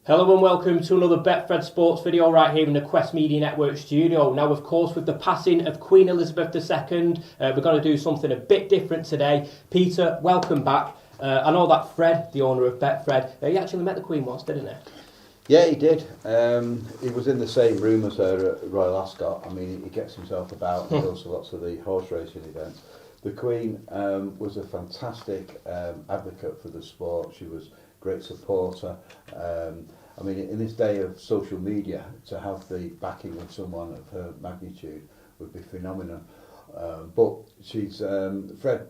Hello and welcome to another Betfred Sports video right here in the Quest Media Network studio. Now, of course, with the passing of Queen Elizabeth II, we're going to do something a bit different today. Peter, welcome back. I know that Fred, the owner of Betfred, he actually met the Queen once, didn't he? Yeah, he did. He was in the same room as her at Royal Ascot. I mean, he gets himself about and goes to lots of the horse racing events. The Queen was a fantastic advocate for the sport. She was a great supporter. I mean, in this day of social media, to have the backing of someone of her magnitude would be phenomenal. But Fred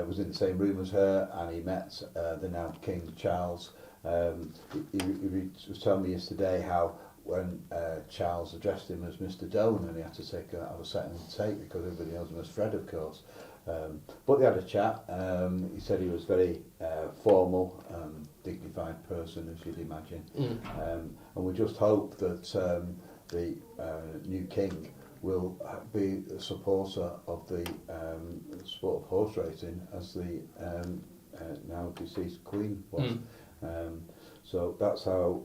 was in the same room as her, and he met the now King Charles. He was telling me yesterday how when Charles addressed him as Mr. Doan, and he had to have a second take because everybody knows him as Fred, of course. But they had a chat. He said he was very formal, dignified person, as you'd imagine. And we just hope that the new king will be a supporter of the sport of horse racing as the now deceased Queen was. So that's how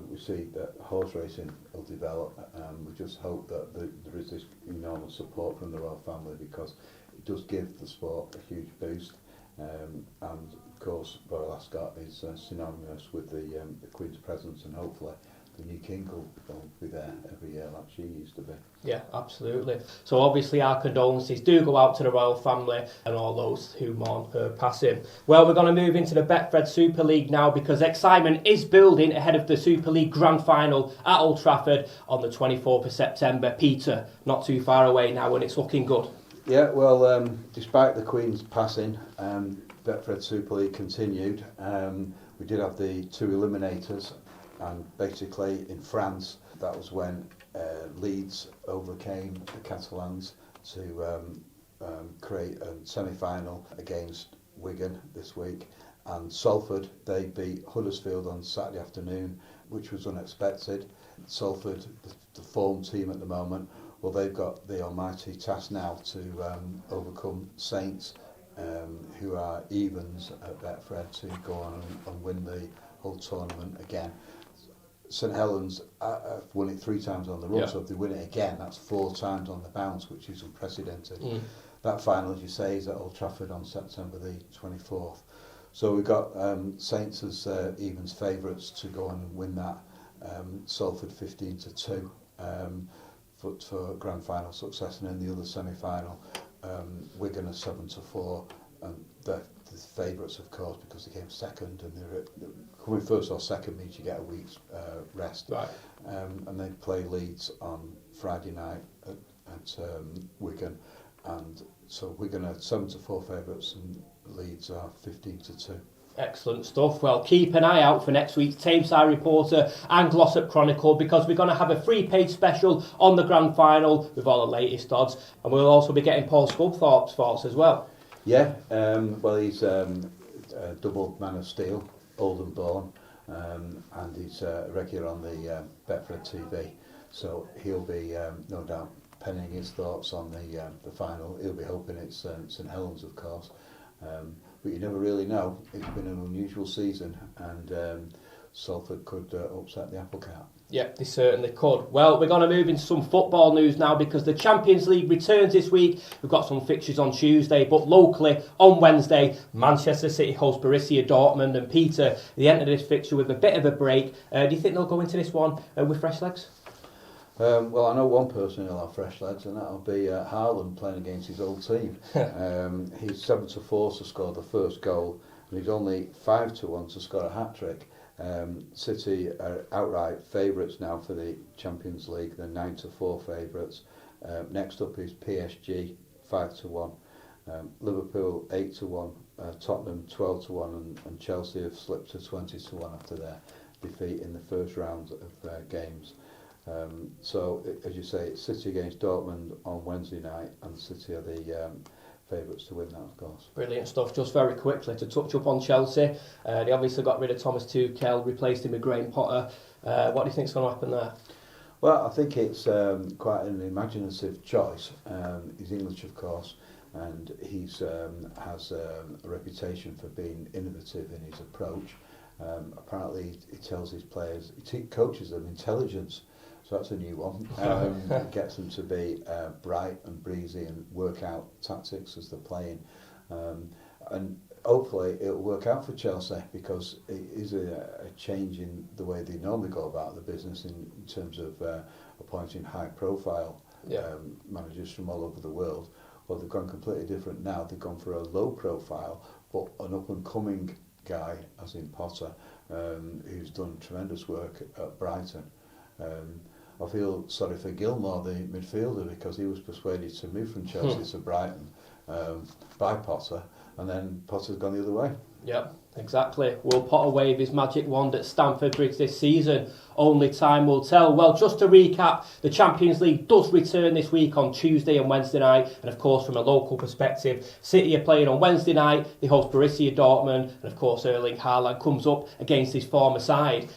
we see that horse racing will develop. We just hope that there is this enormous support from the royal family, because it does give the sport a huge boost. And of course, Royal Ascot is synonymous with the Queen's presence, and hopefully the new king will be there every year like she used to be. Yeah, absolutely. So obviously our condolences do go out to the royal family and all those who mourn her passing. Well, we're going to move into the Betfred Super League now, because excitement is building ahead of the Super League Grand Final at Old Trafford on the 24th of September. Peter, not too far away now, and it's looking good. Yeah, well, despite the Queen's passing, Betfred Super League continued. We did have the two eliminators, and basically in France, that was when Leeds overcame the Catalans to create a semi-final against Wigan this week. And Salford, they beat Huddersfield on Saturday afternoon, which was unexpected. Salford, the form team at the moment, well, they've got the almighty task now to overcome Saints, who are evens at Betfred, to go on and win the whole tournament again. St Helens have won it 3 times on the run, so if they win it again, that's 4 times on the bounce, which is unprecedented. That final, as you say, is at Old Trafford on September the 24th. So we've got Saints as evens favourites to go on and win that. Salford 15-2 for grand final success, and in the other semi-final, Wigan are 7-4, and they're the favourites, of course, because they came second, and they're coming first or second means you get a week's rest. Right. And they play Leeds on Friday night at Wigan, and so Wigan are 7-4 favourites, and Leeds are 15-2. Excellent stuff. Well, keep an eye out for next week's Tameside Reporter and Glossop Chronicle, because we're going to have a 3-page special on the grand final with all the latest odds, and we'll also be getting Paul Scunthorpe's thoughts as well. Yeah, well, he's a double man of steel, old and born, and he's regular on the Betfred TV, so he'll be no doubt penning his thoughts on the final. He'll be hoping it's St Helens, of course, but you never really know. It's been an unusual season, and Salford could upset the apple cart. Yeah, they certainly could. Well, we're going to move into some football news now, because the Champions League returns this week. We've got some fixtures on Tuesday, but locally on Wednesday, Manchester City host Borussia Dortmund, and Peter, they entered this fixture with a bit of a break. Do you think they'll go into this one with fresh legs? Well, I know one person who'll have fresh legs, and that'll be Haaland playing against his old team. He's 7-4 to score the first goal, and he's only 5-1 to score a hat-trick. City are outright favourites now for the Champions League. They're 9-4 favourites. Next up is PSG, 5-1. Liverpool 8-1. Tottenham 12-1, and Chelsea have slipped to 20-1 after their defeat in the first round of games. So, as you say, it's City against Dortmund on Wednesday night, and City are the favourites to win that, of course. Brilliant stuff. Just very quickly to touch up on Chelsea, they obviously got rid of Thomas Tuchel, replaced him with Graham Potter. What do you think's going to happen there? Well, I think it's quite an imaginative choice. He's English, of course, and he's has a reputation for being innovative in his approach. Apparently, he tells his players, coaches them intelligence. So that's a new one. Gets them to be bright and breezy and work out tactics as they're playing. And hopefully it'll work out for Chelsea, because it is a change in the way they normally go about the business in terms of appointing high-profile managers from all over the world. Well, they've gone completely different now. They've gone for a low-profile but an up-and-coming guy, as in Potter, who's done tremendous work at Brighton. I feel sorry for Gilmore, the midfielder, because he was persuaded to move from Chelsea to Brighton by Potter, and then Potter's gone the other way. Yep, exactly. Will Potter wave his magic wand at Stamford Bridge this season? Only time will tell. Well, just to recap, the Champions League does return this week on Tuesday and Wednesday night. And of course, from a local perspective, City are playing on Wednesday night. They host Borussia Dortmund. And of course, Erling Haaland comes up against his former side.